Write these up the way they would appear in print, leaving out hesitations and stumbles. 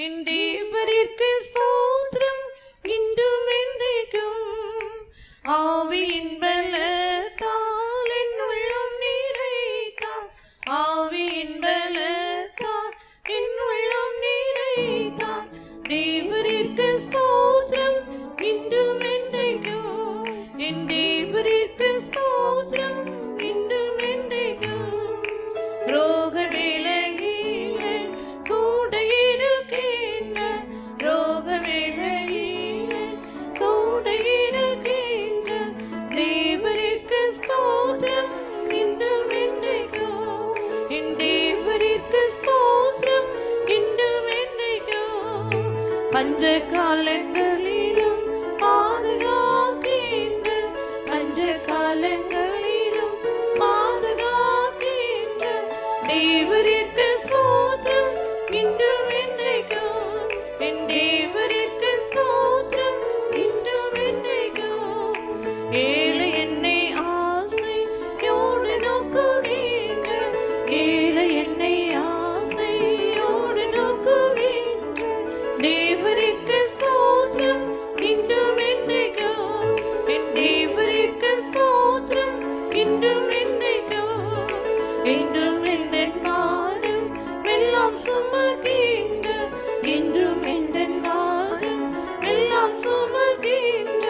என் தேவரிற்கு ஸ்தோத்திரம் இன்றும் என்றைக்கும். ஆவியின் பலத்தால் என் உள்ளம் நிறைத்தார், ஆவியின் பலத்தால் என் உள்ளம் நிறைத்தார். தேவரிற்கு ஸ்தோத்திரம் இன்றும் என்றைக்கும். என் தேவரிற்கு ஸ்தோத்திரம் இன்றும் என்றைக்கும். ரோக வேளையிலே கூட இருக்கின்ற, ரோக வேளையிலே கூட இருக்கின்ற தேவரிற்கு ஸ்தோத்திரம் இன்றும் என்றைக்கும். என் தேவரிற்கு ஸ்தோத்திரம் இன்றும் என்றைக்கும். பஞ்ச காலங்களிலும் பாதுகாக்கின்ற, பஞ்ச காலங்களிலும் பாதுகாக்கின்ற தேவரிற்கு ஸ்தோத்திரம் இன்றும் என்றைக்கும். என் தேவரிற்கு ஸ்தோத்திரம் இன்றும் என்றைக்கும். ஏழை என்னை ஆசையோடு நோக்குகின்ற, ஏழை என்னை ஆசையோடு நோக்குகின்ற தேவரிற்கு ஸ்தோத்திரம் இன்றும் என்றைக்கும். என் தேவரிற்கு ஸ்தோத்திரம் இன்றும் என்றைக்கும். என்றும் எந்தன் பாரம் எல்லாம் சுமக்கின்ற, என்றும் எந்தன் பாரம் எல்லாம் சுமக்கின்ற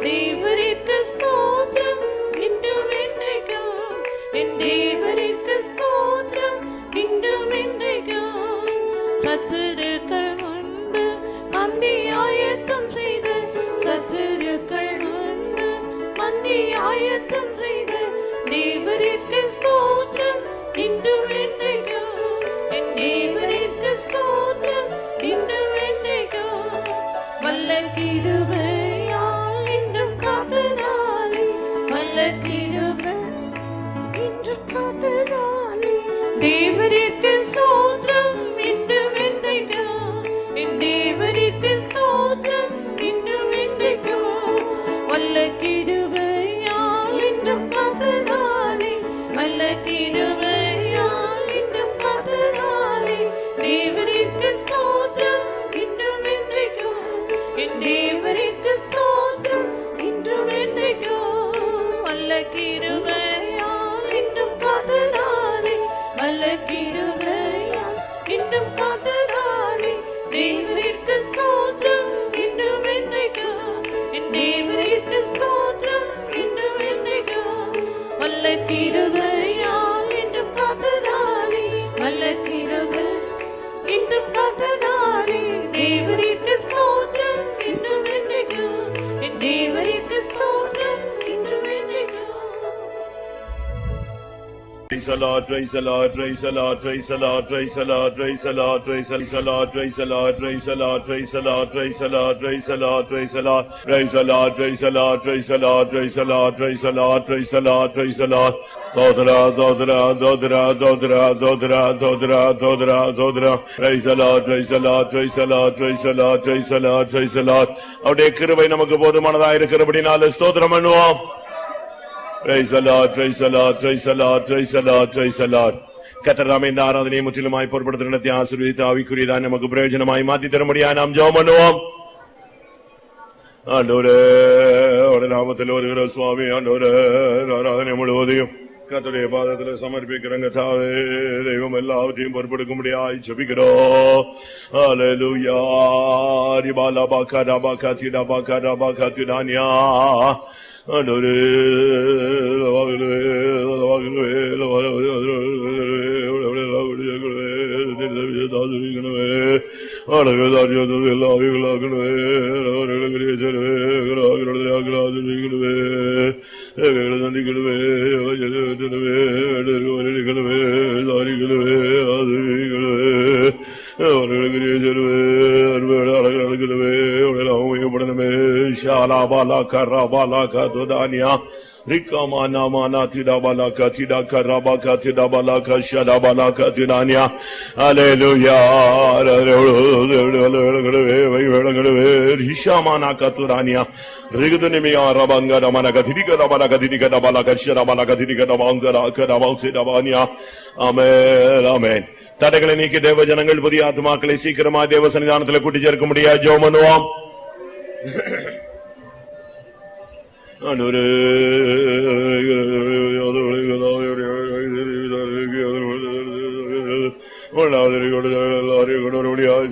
தேவரிற்கு ஸ்தோத்திரம் இன்றும் என்றைக்கும். என் தேவரிற்கு ஸ்தோத்திரம் இன்றும் என்றைக்கும். சத்துருக்கள் முன்பு மந்தி ஆயத்தம் செய்த, சத்துருக்கள் முன்பு மந்தி ஆயத்தம் செய்த தேவரிற்கு ஸ்தோத்திரம் இன்றும் என்றைக்கும். என் தேவரிற்கு ஸ்தோத்திரம் இன்றும் என்றைக்கும். வல்ல கிருபையால் இன்றும் காத்ததாலே, வல்ல கிருபை இன்றும் காத்ததாலே தேவரிற்கு ஸ்தோத்திரம் இன்றும் என்றைக்கும். என் தேவரிற்கு ஸ்தோத்திரம் இன்றும் என்றைக்கும். வல்ல கிருபையால் இன்றும் காத்ததாலே, வல்ல கிருபையால் இன்றும் காத்ததாலே தேவரிற்கு ஸ்தோத்திரம் இன்றும் என்றைக்கும். என் தேவரிற்கு ஸ்தோத்திரம் இன்றும் என்றைக்கும். வல்ல கிருபையால் இன்றும் காத்ததாலே, வல்ல கிருபையால் இன்றும் காத்ததாலே தேவரிற்கு ஸ்தோத்திரம் இன்றும் என்றைக்கும். என் தேவரிற்கு ஸ்தோத்திரம் இன்றும் என்றைக்கும். வல்ல கிருபையால் இன்றும் காத்ததாலே, வல்ல கிருபை இன்றும் காத்ததாலே தேவரிற்கு ஸ்தோத்திரம் இன்றும் என்றைக்கும். என் தேவரிற்கு ஸ்தோத்திரம் இன்றும் என்றைக்கும். Praise the Lord, praise the Lord, praise the Lord, praise the Lord, praise the Lord, praise the Lord, praise the Lord, praise the Lord, praise the Lord, praise the Lord, praise the Lord, praise the Lord, praise the Lord, praise the Lord, praise the Lord, praise the Lord, praise the Lord, praise the Lord, praise the Lord, praise the Lord. Dodra, dodra, dodra, dodra, dodra, dodra, dodra, dodra. Praise the Lord, praise the Lord, praise the Lord, praise the Lord, praise the Lord, praise the Lord. அவருடைய கிருபை நமக்கு போதுமானதா இருக்கிறபடினால ஸ்தோத்திரம் பண்ணுவோம். Praise the Lord, praise the Lord, praise the Lord, praise the Lord, praise the Lord. கர்த்தராமே இந்த ஆராதனையை முற்றிலுமாய் பொறுப்படுத்த நடத்தி ஆசீர்வதித்து ஆவிக்குரியதாய் நமக்கு பிரயோஜனமாய் மாற்றி தரும்படியாய் நாம் ஜெபம் பண்ணுவோம். ஆண்டவரே, உம்முடைய நாமத்தில் வருகிற சுவாமி, ஆண்டவரே, ஆராதனை முழுவதையும் கர்த்தருடைய பாதத்தில் சமர்ப்பிக்கிறங்க தாவே. தெய்வம் எல்லாவற்றையும் பொறுப்பெடுக்கும்படியாய் ஜெபிக்கிறோம். ஹல்லேலூயா. ரிபாலா பாகா ரபா காதிடா பாகா ரபா காதிடானியா. ஆண்டவரே, Rikamana mana tida balaka tida karabaka tida balaka shada balaka tidanya. Hallelujah. Hishamana katurania. Rigudunimia rabanga ramana kathidika ramana kathidika balaka shada balaka thidika ramanga kadabauti dabania. Amen. Amen. தடைகளை நீக்கி தேவ ஜனங்கள் புதிய ஆத்மாக்களை சீக்கிரமா தேவ சன்னிதானத்தில் கூட்டி சேர்க்க முடியாது. ஜெபம் பண்ணுவோம்.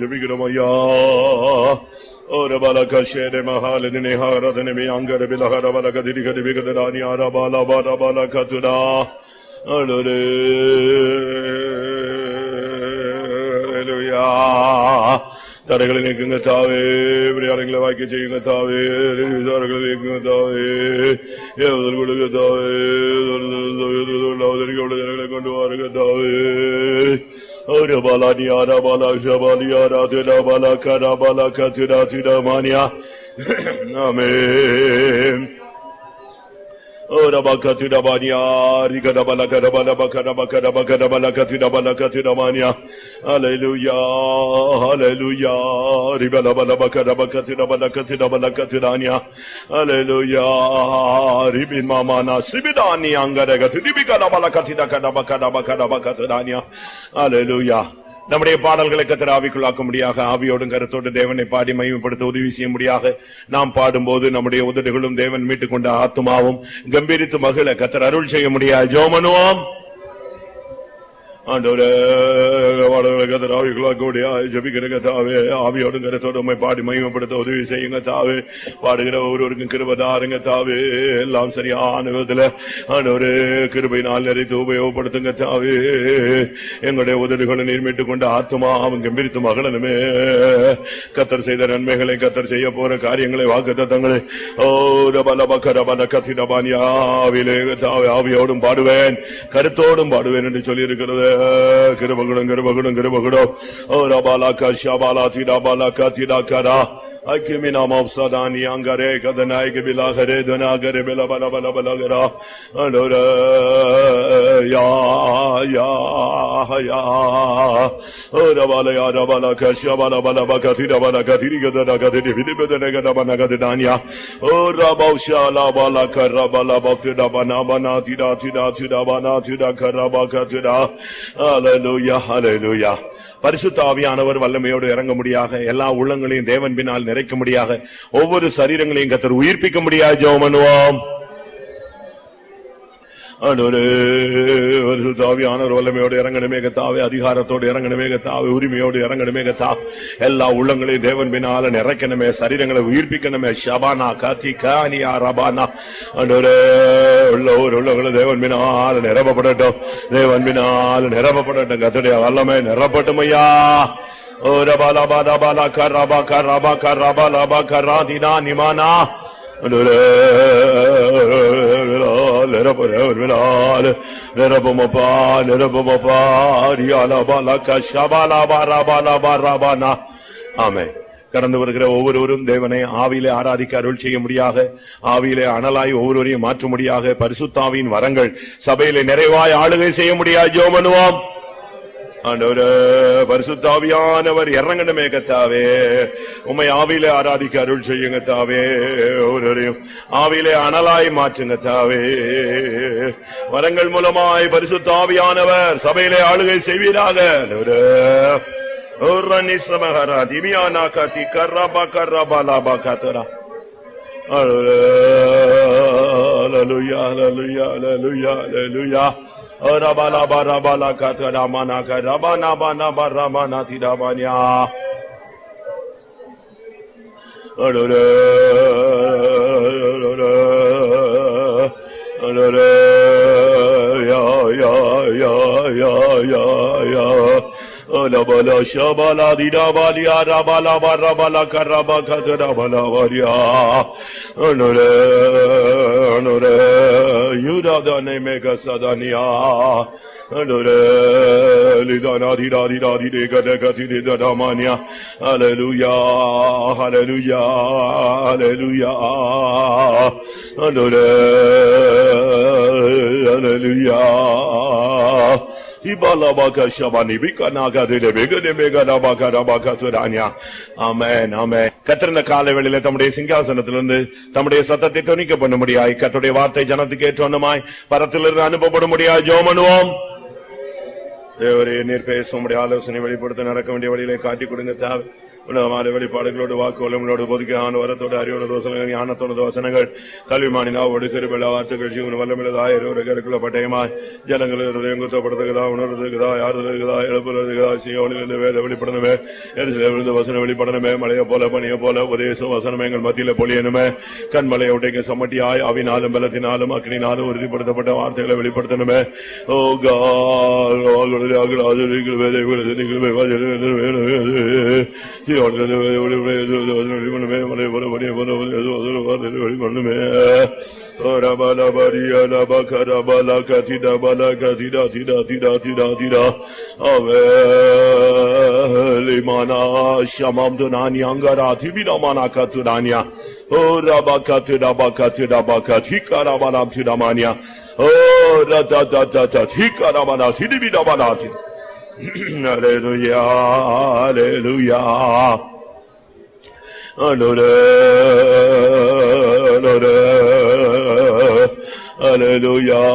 ஜபிக்கிறோம் ஐயா. Ora bala kashere mahale dine hara dine me angare bilahara bala kadiri kadiri kadani ara bala bala bala katura alore hallelujah. தடைகளை நீக்குங்க தாவே, விளையாடுகளை வாக்கி செய்யுங்க தாவே, விசாரங்களை நீக்குங்க தாவே, ஏவதல் கொடுங்க தாவே, ஜனங்களை கொண்டு வாருங்க தாவே. ஒரு பாலானி ஆரா பாலா ஷபாலி ஆரா திரா பாலா கரா பாலா கதிரா திரா மானியா. Amen. Ora bakatira bania rigada balakada balakada bakada bakada balakatira balakatira mania. Hallelujah, hallelujah. Ribala balakada bakatira balakatira balakatira ania. Hallelujah. Ribin mama na sibidani angara gati ribikada balakatira kada bakada bakada bakatira ania. Hallelujah. நம்முடைய பாடல்களை கர்த்தர் ஆவிக்குள்ளாக்கும்படியாக ஆவியோடும் கருத்தோடு தேவனை பாடி மகிமைப்படுத்த உதவி செய்யும்படியாக நாம் பாடும்போது நம்முடைய உதடுகளும் தேவன் மீட்டுக் கொண்ட ஆத்துமாவும் கம்பீரித்து மகிழ கர்த்தர் அருள் செய்ய முடியாது. ஜெபம் பண்ணுவோம். ஆண்டவரே, கர்த்தர் ஆவிக்குள்ளாக்கும்படியாக ஜெபிக்கிறேங்க தாவே. ஆவியோடும் கருத்தோடு உம்மை பாடி மகிமைப்படுத்த உதவி செய்யுங்க தாவே. பாடுகிற ஒருவருக்கும் கிருபை தாருங்க தாவே. எல்லாம் சரியான விதத்துல ஆண்டவரே கிருபையினால் நிறைத்து உபயோகப்படுத்துங்க தாவே. எங்களுடைய உதடுகளை நீர் மீட்டுக் கொண்ட ஆத்துமா அவன் கம்பீரித்து மகளனுமே. கர்த்தர் செய்த நன்மைகளை, கர்த்தர் செய்ய போற காரியங்களை, வாக்குத்தத்தங்களை ஆவியோடும் பாடுவேன், கருத்தோடும் பாடுவேன் என்று சொல்லி இருக்கிறது. கிருபகுடம் கிருபகுடம் கிருபகுடம். ஓ ரபாலா கஷாபாலா திடாபாலா கதிடாகரா Akimina mavsadani angare kadanai kebilagare danagare bela bela bela bela gara andora ya ya ya ora bala ya bala kasha bala bala bakatira bala katiri gadana gadini bidibedana gadana gadania ora bausha la bala karabala bakira bana bana tida tida tida bana tida karabaka tida. Hallelujah, hallelujah. பரிசுத்த ஆவியானவர் வல்லமையோடு இறங்க முடியாக, எல்லா உள்ளங்களையும் தேவன் பின்னால் நிறைக்க முடியாக, ஒவ்வொரு சரீரங்களையும் கர்த்தர் உயிர்ப்பிக்க முடியாது. ஜெபம் பண்ணுவோம். பரிசுத்த ஆவியானவர் வல்லமையோடு இறங்கணுமே கர்த்தாவே, அதிகாரத்தோடு இறங்கணுமே கர்த்தாவே, உரிமையோடு இறங்கணுமே கர்த்தாவே, எல்லா உள்ளங்களையும் தேவன் பின்னால நிறைக்கணுமே, சரீரங்களை உயிர்ப்பிக்கணுமே. ஷபானா காத்தி கானியா ரபானா உள்ளவர்களும் தேவன் பின்னால நிரப்பப்படட்டும், தேவன் பின்னால நிரப்பப்படட்டும். கர்த்தருடைய வல்லமை நிரப்பட்டும் ஐயா. ஓ ரபாலா பாலா பாலா கரபா கரபா கரபா லபா கராதினா நிமானா ஆமென். கடந்து வருகிற ஒவ்வொருவரும் தேவனை ஆவியிலே ஆராதிக்க அருள் செய்ய முடியாக, ஆவியிலே அனலாய் ஒவ்வொருவரையும் மாற்ற முடியாக, பரிசுத்தாவின் வரங்கள் சபையிலே நிறைவாய் ஆளுகை செய்ய முடியாது. ஜெபம் பண்ணுவோம். ஆண்டவரே, பரிசுத்த ஆவியானவர் இறங்கணுமே கர்த்தாவே, உம்மை ஆவியிலே ஆராதிக்க அருள் செய்யுங்க தாவே. ஒவ்வொருவரையும் ஆவியிலே அனலாய் மாற்றுங்க தாவே. வரங்கள் மூலமாய் பரிசுத்த ஆவியானவர் சபையிலே ஆளுகை செய்வீராக. Hallelujah, hallelujah, hallelujah, hallelujah. Rabala barabala kataramana karabana bana baramana tidabanya. Ya ya ya ya ya ya. Ola bala shabala didabali arabala barabala karaba katarabala varia. Onore onore yudada nemega sadania. Onore lidana dida dida dide kadeka dida damania. Hallelujah, hallelujah, hallelujah. Onore hallelujah. கர்த்தர் காலை வேளையிலே தம்முடைய சிங்காசனத்திலிருந்து தம்முடைய சத்தத்தை தொனிக்க பண்ண முடியாய், கர்த்தருடைய வார்த்தை ஜனத்துக்கு ஏற்றமாய் பரத்திலிருந்து அனுப்பப்பட முடியாது. ஜெபம் பண்ணுவோம். தேவரே, நீர் பேசும் உம்முடைய ஆலோசனை வெளிப்படுத்த நடக்க வேண்டிய வழியிலே காட்டிக் கொடுங்க. தாவே உலகமான வெளிப்பாடுகளோடு வாக்குகளோடு பொதுக்கான வரத்தோடு அறிவுள்ள தோசனங்கள் ஞானத்தோட தோசனங்கள் கல்விமானினாவோடு கிருபையுள்ள வார்த்தைகள் ஜீவன வல்லமில்லதாயிருக்கிற பட்டயமாய் ஜனங்கள் குத்தப்படுத்துகிறதா, உணர்வுகிறதா, யாருகிறதா, எழுப்புகிறதா, சியோனிலிருந்து வேத வெளிப்படணுமே, எரிசிலிருந்து வசனம் வெளிப்படணுமே, மலையை போல பணியை போல உபதேசம் வசனமே எங்கள் மத்தியில பொழியணுமே. கண்மலையை உடைக்க சம்மட்டியாய் அவினாலும் பலத்தினாலும் அக்னினாலும் உறுதிப்படுத்தப்பட்ட வார்த்தைகளை வெளிப்படுத்தணுமே. ஓ Hallelujah, hallelujah. Hallelujah.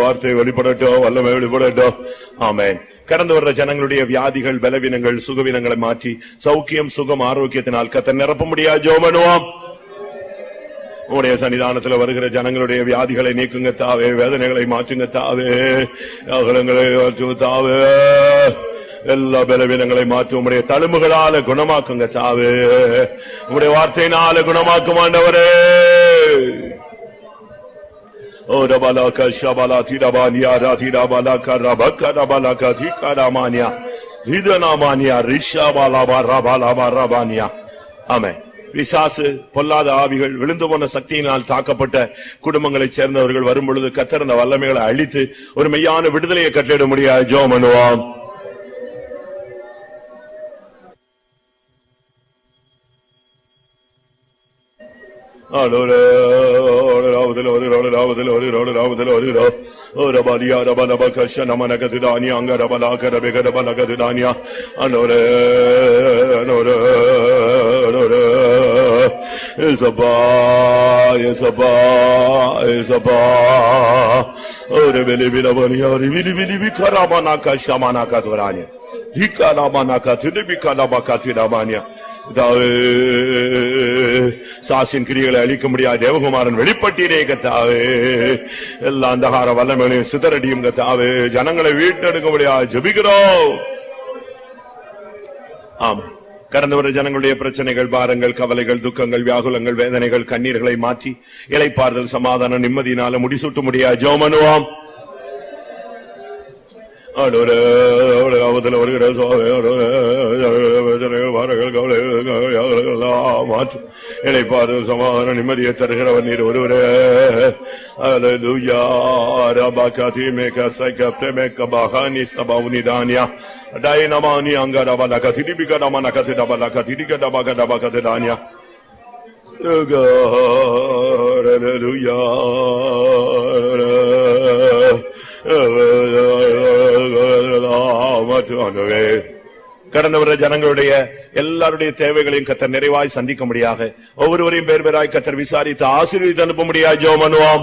வார்த்தை வெளிப்படட்டும், வல்லமை வெளிப்படட்டும். ஆமென். கடந்து வர்ற ஜனங்களுடைய வியாதிகள், பலவீனங்கள், சுகவீனங்களை மாற்றி சௌக்கியம், சுகம், ஆரோக்கியத்தினால் கர்த்தர் நிரப்ப முடியாது. ஜெபம் பண்ணுவோம். உடைய சன்னிதானத்தில் வருகிற ஜனங்களுடைய வியாதிகளை நீக்குங்க தாவே, வேதனைகளை மாற்றுங்க தாவே, அகலங்களை மாற்றுங்க தாவே, எல்லா பலவீனங்களை மாற்றும் உடைய தழும்புகளால குணமாக்குங்க தாவே, உடைய வார்த்தையினால குணமாக்கும் ஆண்டவரே. O rabalaka shabala tirabania ratirabalaka rabaka rabalaka tikaramania hidanamania rishabalabarabalabarabania. ஆமென். பிசாசு, பொல்லாத ஆவிகள், விழுந்து போன சக்தியினால் தாக்கப்பட்ட குடும்பங்களைச் சேர்ந்தவர்கள் வரும்பொழுது கர்த்தர் அந்த வல்லமைகளை அழித்து ஒரு மெய்யான விடுதலையை கட்டளிட முடியாது. ஜெபம் பண்ணுவோம். சாசின் கிரிகளை அழிக்க முடியாது. தேவகுமாரன் வெளிப்பட்டீரே கத்தாவே, எல்லா அந்தகார வல்லமைகளையும் சிதறடியும் கத்தாவே, ஜனங்களை வீட்டெடுக்க முடியாது. ஜெபிக்கிறோம். ஆமா, கடந்து வர ஜனங்களுடைய பிரச்சனைகள், பாரங்கள், கவலைகள், துக்கங்கள், வியாகுலங்கள், வேதனைகள், கண்ணீர்களை மாற்றி இளைப்பாறுதல், சமாதானம், நிம்மதியினால முடிசூட்ட முடியாது. ஜெபம் பண்ணுவோம். இளைப்பாறுதல், சமாதானம், நிம்மதியை தருகிறவர் நீர் ஒருவரே. டைனமானி அங்கரபலக திரிபிகடமனக திடபலக திரிகடபகடபக திடானியா. கடந்த வர ஜனங்களுடைய எல்லாருடைய தேவைகளையும் கர்த்தர் நிறைவாய் சந்திக்க முடியாக ஒவ்வொருவரையும் பேர் பேராய் கர்த்தர் விசாரித்து ஆசீர்வதித்து அனுப்ப முடியாது. ஜெபம் பண்ணுவோம்.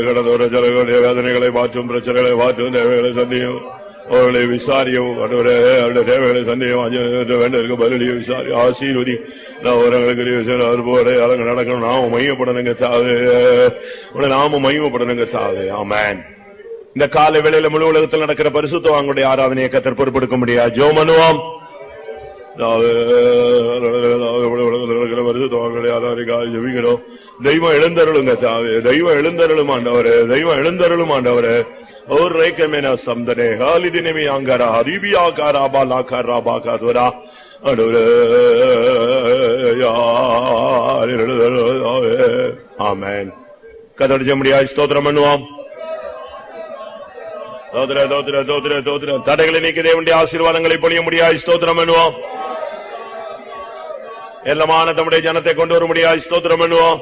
கடந்த ஜனங்களுடைய வேதனைகளை மாற்றும், பிரச்சனைகளை மாற்றும், தேவைகளை சந்தியும், அவர்களை விசாரியும், அவருடைய தேவைகளை சந்தியும், வேண்டதற்கு பதிலடியை விசாரி ஆசீர்வதி. நடக்கணும், நாம மையப்படணுங்க தாவே, நாம மையப்படணுங்க தாவே. ஆமென். இந்த கால வேளையில முழு உலகத்தில் நடக்கிற பரிசுத்தவான்களுடைய ஆராதனையை கர்த்தர் பொறுப்பெடுக்க முடியாது. ஜெபம் பண்ணுவோம். பரிசுத்தவான்களுடைய ஆராதனைக்காக ஜெபிக்கிறோம். தெய்வம் எழுந்தருளுங்க தாவே, தெய்வம் எழுந்தருளும் ஆண்டவரே, தெய்வம் எழுந்தருளும் ஆண்டவரே. और रेके में ना समदने हाली दिन में अंगारा हरीबिया कारा बाला कारा बाका दोरा अडुरे यार आमेन. कदर जमड़िया स्तोत्रम பண்ணுவோம். தோத்ர தோத்ர தோத்ர தோத்ர தடைகளை நீக்கி தேவனுடைய ஆசீர்வாதங்களை பொழிய முடியாது. ஸ்தோத்திரம் பண்ணுவோம். எல்லாமான தம்முடைய ஜனத்தை கொண்டு வர முடியாது. ஸ்தோத்திரம் பண்ணுவோம்.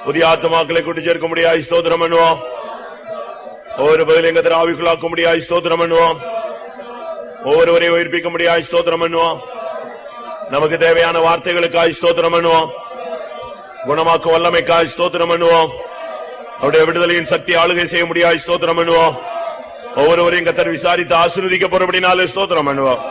புதிய ஆத்துமாக்களை கூட்டி சேர்க்க முடியாது. ஸ்தோத்திரம் பண்ணுவோம். ஒவ்வொரு பதிலையும் கர்த்தர் ஆவிக்குள்ளாக்க முடியாய் ஸ்தோத்திரம் பண்ணுவோம். ஒவ்வொருவரையும் உயிர்ப்பிக்க முடியாய் ஸ்தோத்திரம் பண்ணுவோம். நமக்கு தேவையான வார்த்தைகளுக்காய் ஸ்தோத்திரம் பண்ணுவோம். குணமாக்க வல்லமைக்காய் ஸ்தோத்திரம் பண்ணுவோம். அவருடைய விடுதலையின் சக்தி ஆளுகை செய்ய முடியாய் ஸ்தோத்திரம் பண்ணுவோம். ஒவ்வொருவரையும் கர்த்தர் விசாரித்து ஆசீர்வதிக்க போறபடினாலே ஸ்தோத்திரம் பண்ணுவோம்.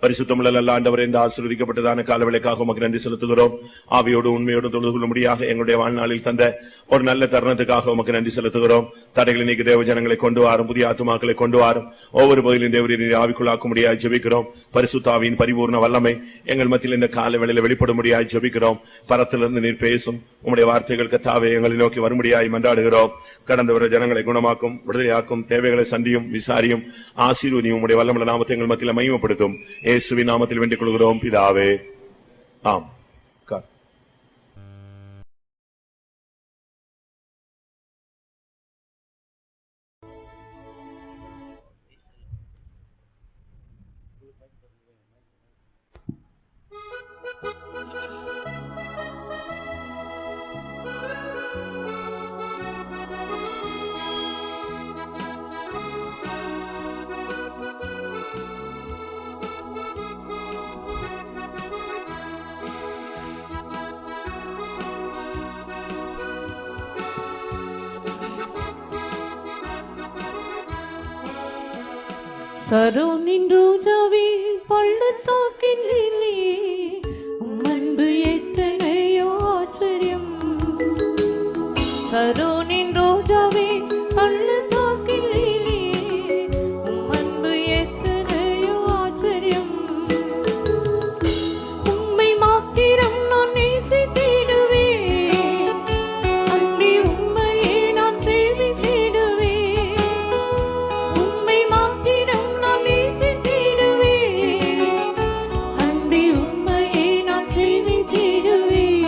பரிசுத்தமுள்ள நல்ல ஆண்டவரே, இந்த ஆசீர்வதிக்கப்பட்டதான காலவேளைக்காக உமக்கு நன்றி செலுத்துகிறோம். ஆவியோடு உண்மையோடு தொழுது கொள்ளும்படியாக எங்களுடைய வாழ்நாளில் தந்த ஒரு நல்ல தருணத்துக்காக உமக்கு நன்றி செலுத்துகிறோம். தடைகளை நீக்கி தேவ ஜனங்களை கொண்டு வாரும், புதிய ஆத்துமாக்களை கொண்டு வாரும். ஒவ்வொரு பகுதியிலும் தேவரீர் ஆவிக்குள்ளாக்க முடியாது ஜெபிக்கிறோம். பரிசுத்தாவின் பரிபூர்ண வல்லமை எங்கள் மத்தியில் இந்த கால வேளையில் வெளிப்பட முடியாது ஜெபிக்கிறோம். பரத்திலிருந்து நீர் பேசும் உம்முடைய வார்த்தைகள் கர்த்தாவே எங்களை நோக்கி வரும்படியாய் மன்றாடுகிறோம். கடந்து வர ஜனங்களை குணமாக்கும், விடுதலையாக்கும், தேவைகளை சந்தியும், விசாரியும், ஆசீர்வதியும். உம்முடைய வல்லமுள்ள நாமத்தை எங்கள் மத்தியில் மகிமைப்படுத்தும். இயேசுவின் நாமத்தில் வேண்டிக் கொள்கிறோம் பிதாவே, ஆம். சரோனின் ரோஜாவே பள்ளத்தாக்கின் லில்லியே, உம் அன்பு எத்தனையோ ஆச்சரியம். சரோனின் ரோஜாவே பள்ளத்தாக்கின் லில்லியே, உம் அன்பு எத்தனையோ ஆச்சரியம். உம்மை மாத்திரம் நான் நேசித்திடுவேன், அன்றி உம்மையே நான் சேவித்திடுவேன். உம்மை மாத்திரம் நான் நேசித்திடுவேன், அன்றி உம்மையே நான் சேவித்திடுவேன்.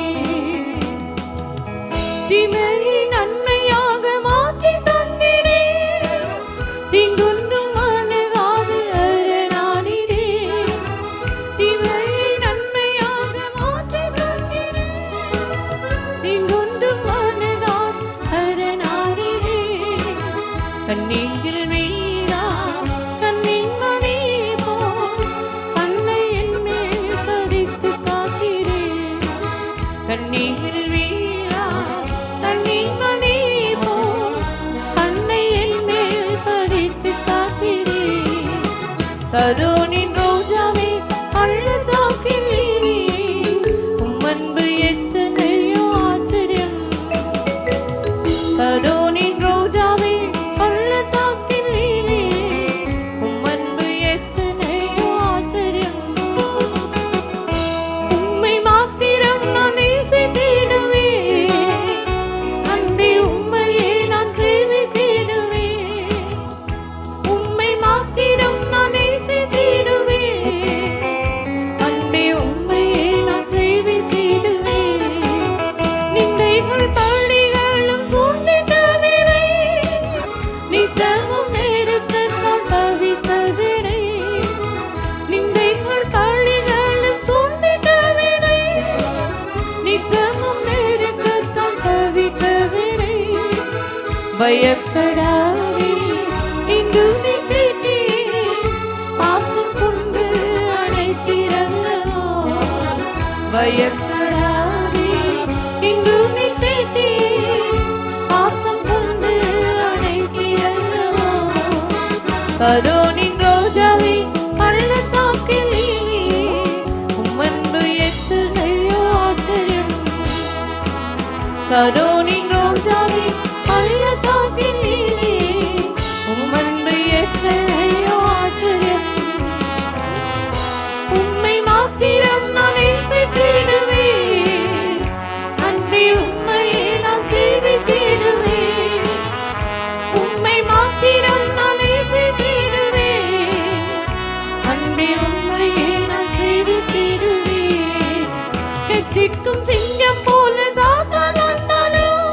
தீமையை நன்மையாக மாற்றி தந்தீரே, தீங்கொன்றும் அணுகாது அரணானீரே. தீமையை நன்மையாக மாற்றி தந்தீரே, தீங்கொன்றும் அணுகாது அரணானீரே. கண்ணீரில் வீழா கண்ணின் மணி போல் தன்னை என் மேல் பதித்து காக்கிறேன். கண்ணீரில் வீழா கண்ணின் மணி போல் தன்னை என் மேல் பதித்து காக்கிறேன். சரோனின் ரோஜாவே பள்ளத்தாக்கின் லில்லியே, உம் அன்பு எத்தனையோ ஆச்சரியம். சரோனின் ரோஜாவே பள்ளத்தாக்கின் லில்லியே, உம் அன்பு எத்தனையோ ஆச்சரியம். உம்மை மாத்திரம் நான் நேசித்திடுவேன், அன்றி உம்மையே நான் சேவித்திடுவேன். உம்மை மாத்திரம் நான் நேசித்திடுவேன், அன்றி உம்மையே நான் சேவித்திடுவேன். நிந்தைகள் பள்ளிகளும் சூழ்ந்திட்டவில்லை, நித்தமும் நெருக்கத்தால் தவித்தவில்லை. நிந்தைகள் பள்ளிகளும் சூழ்ந்திட்டவில்லை, நித்தமும் நெருக்கத்தால் தவித்தவில்லை. பயப்படாதே, இங்கு நீ கேட்டீர், பாசம் கொண்டு அழைக்கிறல்லவோ. பயப்படாதே, இங்கு நீ கேட்டீர், பாசம் கொண்டு அழைக்கிறல்லவோ. சரோனின் ரோஜாவே பள்ளத்தாக்கின் லில்லியே, உம் அன்பு எத்தனையோ ஆச்சரியம். சரோனின் ரோஜாவே பள்ளத்தாக்கின் லில்லியே, உம் அன்பு எத்தனையோ ஆச்சரியம். உம்மை மாத்திரம் நான் நேசித்திடுவேன், அன்றி உம்மையே நான் சேவித்திடுவேன். உம்மை மாத்திரம் நான் நேசித்திடுவேன், அன்றி உம்மையே நான் சேவித்திடுவேன். கெச்சிக்கும் சிங்கம் போல சாத்தான் வந்தாலும்,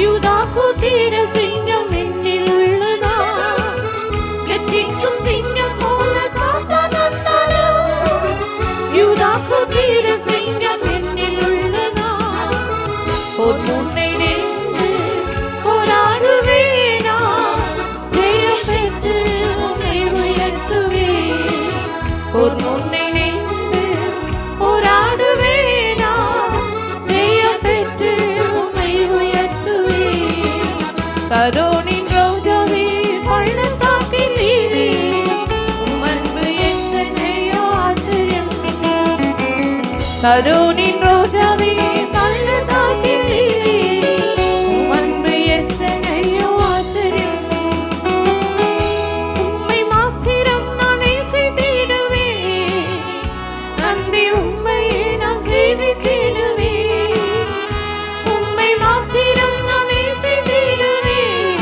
யூதா குதிர சிங்கம் என்னில் உள்ளதா. கெச்சிக்கும் சிங்கம் போல சாத்தான் வந்தாலும், யூதா குதிர சரோனின் ரோஜாவே பள்ளத்தாக்கில் நீரே உம் அன்பு எத்தனையோ ஆச்சரியம் சரோனின் ரோஜாவே பள்ளத்தாக்கில் நீரே உம் அன்பு எத்தனையோ ஆச்சரியம் உம்மை மாத்திரம் நான் நேசித்திடுவேன் நன்றி உம்மையே நான் சேவித்திடுவேன் உம்மை மாத்திரம் நான் நேசித்திடுவேன்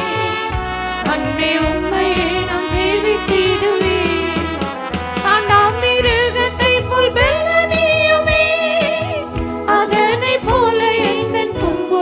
அன்பே உம்மையே நான் சேவித்திடுவேன் ஆண்டாம் மிருகத்தை போல் வெல்லனியுமே அதனை போல எந்தன் கொம்பு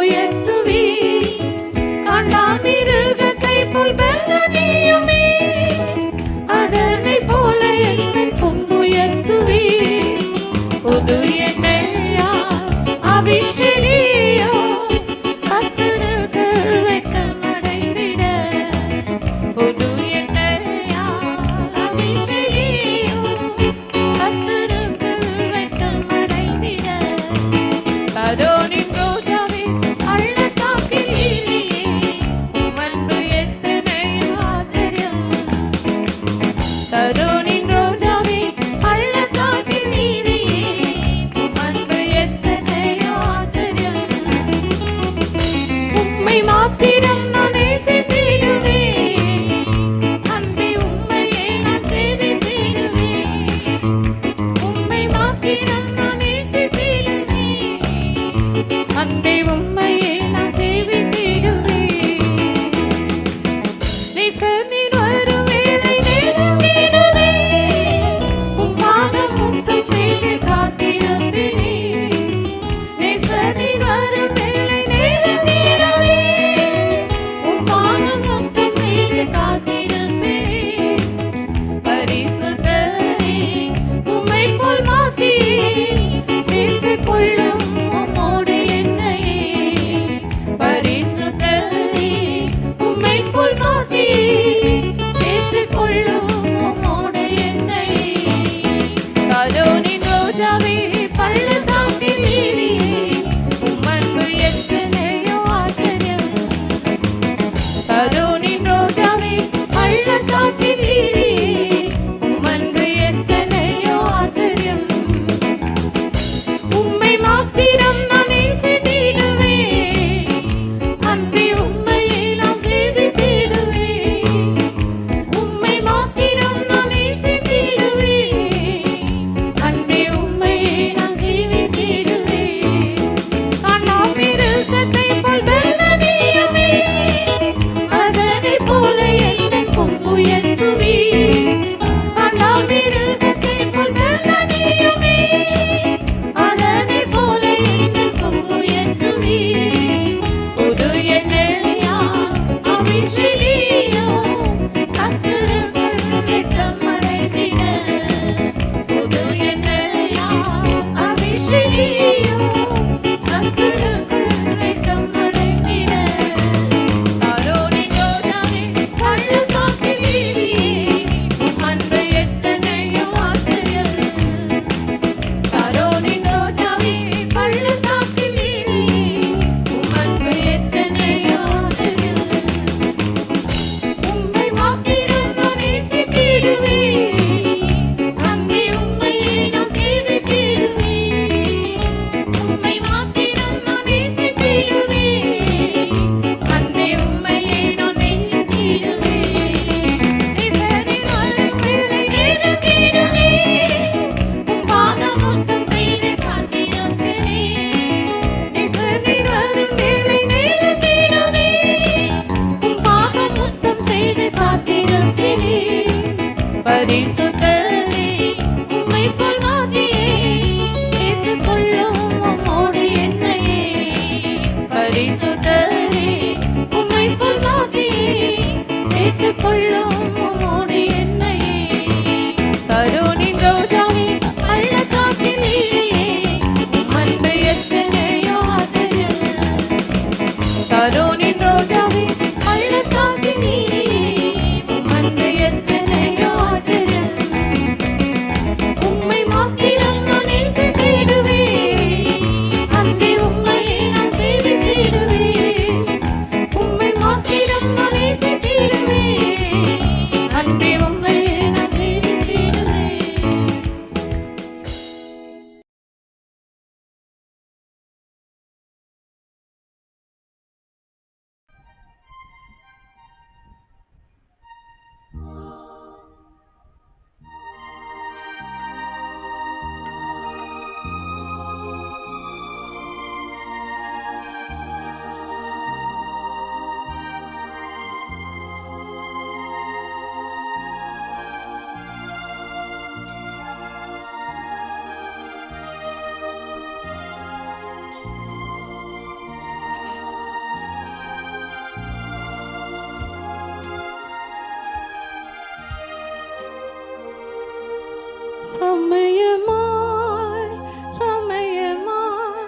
സമയമായി സമയമായി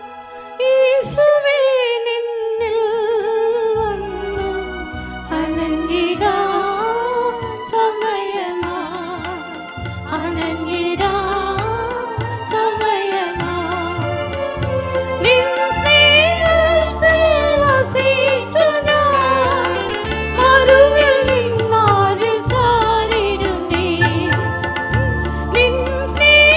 യേശുവേ നിന്നിൽ വന്നു അനങ്ങിടാൻ സമയമായി അനങ്ങിടാൻ സമയമായി നിൻ സ്നേഹത്തിൽ വസിച്ചു ഞാൻ മരുവിൽ നിന്നാരിൽ താരിടുന്നേ നിൻ സ്നേഹത്തിൽ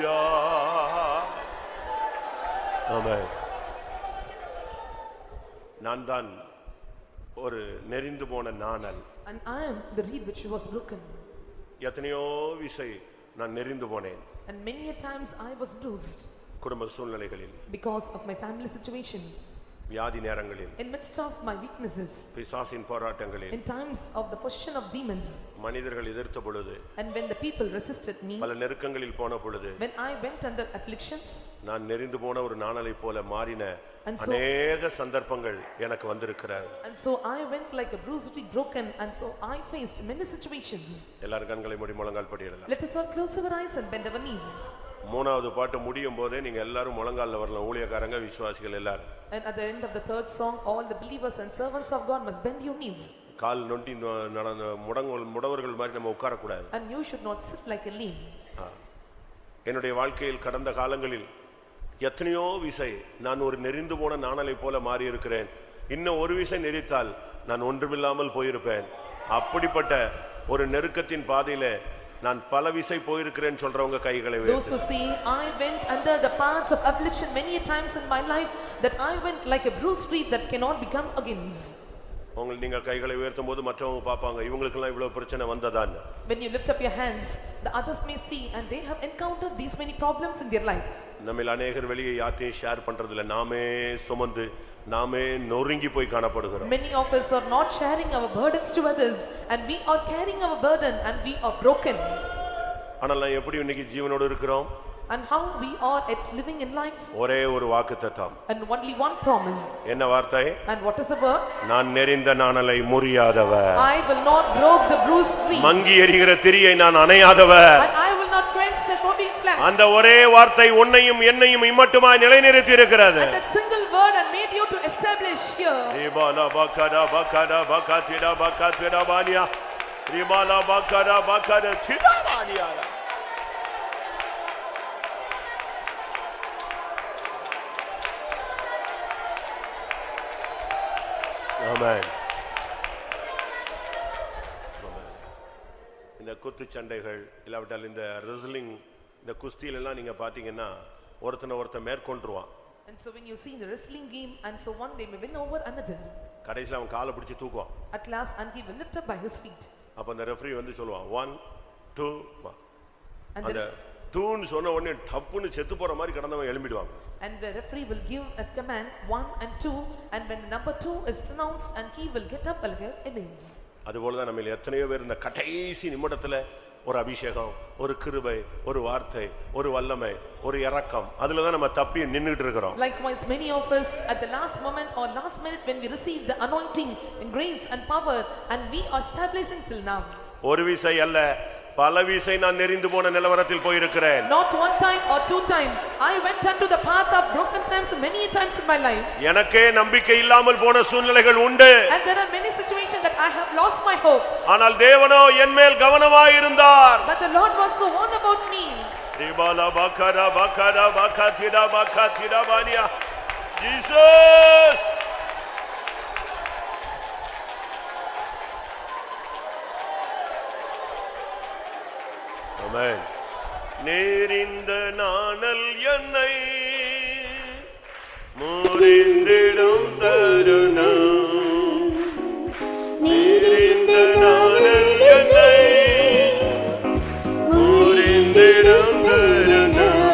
Hallelujah. Amen. நான் தான் ஒரு நெரிந்து போன நாணல். And I am the reed which was broken. எத்தனையோ விசை நான் நெரிந்து போனேன். And many a times I was bruised. குடும்ப சூழ்நிலைகளில், because of my family situation, வியாதி நேரங்களில், in midst of my weaknesses, பிசாசின் போராட்டங்களில், in times of the position of demons, மனிதர்கள் எதிர்த்த பொழுது, and when the people resisted me, பல நெருக்கங்களில் போன பொழுது, when I went under afflictions, நான் நெரிந்து போன ஒரு நாணலை போல மாறின And so- அநேக சந்தர்ப்பங்கள் எனக்கு வந்திருக்கிறது. and so I went like a bruised reed broken, and so I faced many situations. எல்லாரும் கண்களை மூடி முழங்கால் படியிடலாம். Let us all close our eyes and bend our knees. மூணாவது பாட்டு முடியும் போதே நீங்க எல்லாரும் முழங்கால்ல வரலாம். ஊழியக்காரங்க, விசுவாசிகள் எல்லாரும். And at the end of the third song, all the believers and servants of God must bend your knees. கால் நொண்டி நடந்த முடவர்கள் மாதிரி நம்ம உட்காரக்கூடாது. And you should not sit like a lean. என்னுடைய வாழ்க்கையில் கடந்த காலங்களில் எத்தனையோ விசை நான் ஒரு நெரிந்து போன நாணலை போல மாறி இருக்கிறேன். இன்னும் ஒரு விசை நெரித்தால் நான் ஒன்றுமில்லாமல் போயிருப்பேன். அப்படிப்பட்ட ஒரு நெருக்கத்தின் பாதையில நான் பல விசை போயிருக்கிறேன்னு சொல்றவங்க கைகளை Those உயர்த்து. who say, I went under the paths of affliction many a times in my life, that I went like a bruised reed that cannot be come against. நீங்கள் கைகளை உயர்த்தும் போது மற்றவங்க பார்ப்பாங்க இவங்களுக்கெல்லாம் இவ்வளவு பிரச்சனை வந்ததான்னு. When you lift up your hands, the others may see and they have encountered these many problems in their life. நம்மில் அநேகர் வெளியே யார்ட்டையும் ஷேர் பண்றதில்ல, நாமே சுமந்து நாமே நொறுங்கி போய் காணப்படுகிறோம். Many of us are not sharing our burdens to others, and we are carrying our burden and we are broken. ஆனால் நான் எப்படி இன்னைக்கு ஜீவனோடு இருக்கிறோம்? And how we are at living in life? ஒரே ஒரு வாக்குத்தத்தம். And only one promise. என்ன வார்த்தை? And what is the word? நான் நெரிந்த நாணலை முறியாதவர். I will not broke the bruised reed. மங்கி எரிகிற திரியை நான் அணையாதவர். And I will not quench the burning flames. அந்த ஒரே வார்த்தை உன்னையும் என்னையும் இம்மட்டுமாய் நிலைநிறுத்தி இருக்கிறது. And that single word and made you to establish here. ரிபாலா pakoda pakoda பக்கதிடா பக்கதிடா பானியா. ரிபாலா பக்கடா பக்கடா திடா பானியா. ஆமென். இந்த குத்து சண்டைகள் இல்லாவிட்டால் இந்த ரெஸ்லிங், இந்த குஸ்தியில எல்லாம் நீங்க பாத்தீங்கன்னா ஒருத்தன் மேற்கொண்டுருவான். And so when you see the wrestling game, and so one they may win over another. கடைசில அவன் காலை பிடிச்சு தூக்குவான். At last, and he will lift up by his feet. அப்ப அந்த ரெஃபரி வந்து சொல்லுவான் 1 2 And அந்த டூன்னு சொன்ன உடனே டப்புன்னு செத்து போற மாதிரி கடந்தவன் எழும்பிடுவாங்க. And the referee will give a command 1 and 2, and when number 2 is pronounced, and he will get up and against. அதுபோலதான் நம்ம எத்தனையோ பேர் இந்த கடைசி நிமிடத்துல ஒரு அபிஷேகம், ஒரு கிருபை, ஒரு வார்த்தை, ஒரு வல்லமை, ஒரு இரக்கம், அதுலதான் நம்ம தப்பி நின்னுட்டு இருக்கிறோம். Likewise, many of us at the last moment or last minute when we receive the anointing and grace and power, and we are establishing till now. ஒரு விசை அல்ல, பல விசை நான் நெறிந்து போன நிலவரத்தில் போயிருக்கிறேன். Not one time or two time, I went unto the path of broken times many times in my life. எனக்கே நம்பிக்கை இல்லாமல் போன சூழ்நிலைகள் உண்டு. And there are many situations that I have lost my hope. ஆனால் தேவனோ என் மேல் கவனமாய் இருந்தார். But the Lord was so warned about me. ரிபாலா பக்கரா பக்கரா பக்கதிடா பக்கதிடா பானியா. ஜீசஸ். ஆமென். நேரிந்த நாணல் என்னை முறிந்திடும் தருணம். நேரிந்த நாணல் என்னை முறிந்திடும் தருணம்.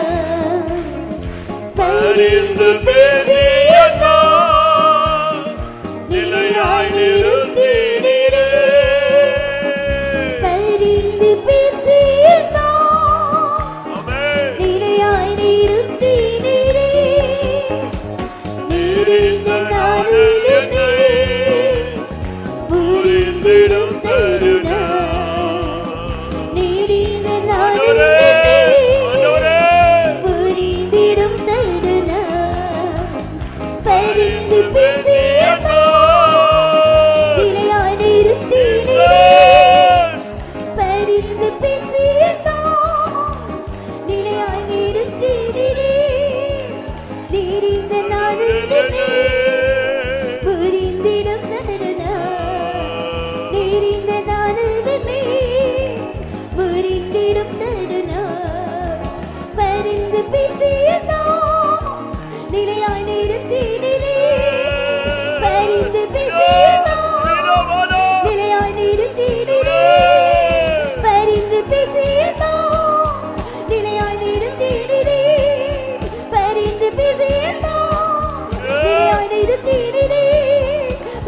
பரிந்து பேசிய நான் நிலையாய் நிறுத்தினீரே. பரிந்து பேசிய நான் ஆமென். நிலையாய் நிறுத்தினீரே. நேரிந்த நாணல் என்னை முறிந்திடும் தருணம். நீரிந்த ஆண்டவரே, ஆண்டவரே, புரிந்திடும் தருணம். பரிந்து பேசிய நான் நிலையாய் நிறுத்தினீரே. பரிந்து பேசிய நான் நிலையாய் நிறுத்தினீரே. நீரிந்த நாளுடனே புரிந்திடும் தருணம். நீரிந்த நாளுடனே புரிந்திடும் தருணம். பரிந்து பேசிய நான் நிலையாய் நிறுத்தினீரே. பரிந்து பேசிய நான் நிலையாய் நிறுத்தினீரே. பரிந்து பேசிய நான் நிலையாய் நிறுத்தினீரே. பரிந்து பேசிய நான் நிலையாய் நிறுத்தினீரே.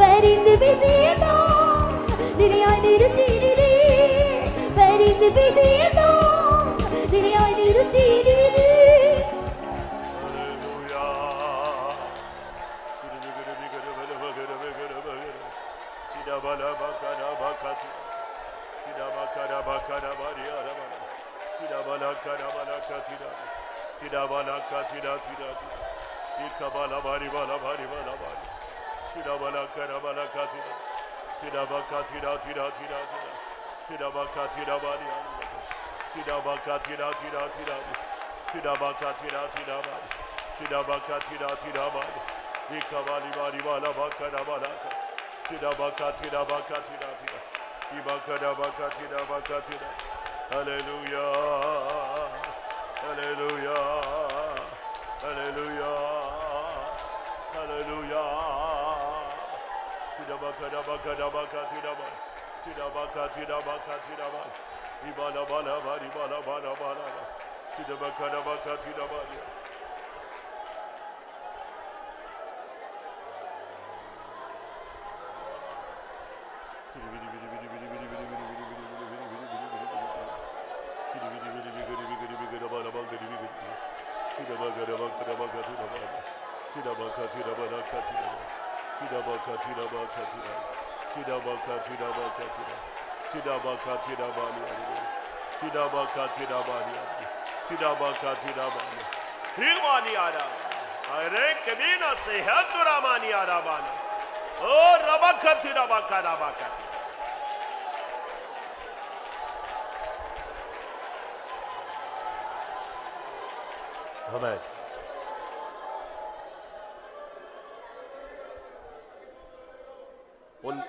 பரிந்து பேசிய நான் நிலையாய் நிறுத்தினீரே. பரிந்து பேசிய நான் நிலையாய் நிறுத்தினீரே. Hallelujah. Hallelujah. Hallelujah. Hallelujah. Tidabaka tidabaka tidabaka tidabaka tidabaka tidabaka ibala bala bala bala bala bala tidabaka tidabaka tidabaka Amen. One.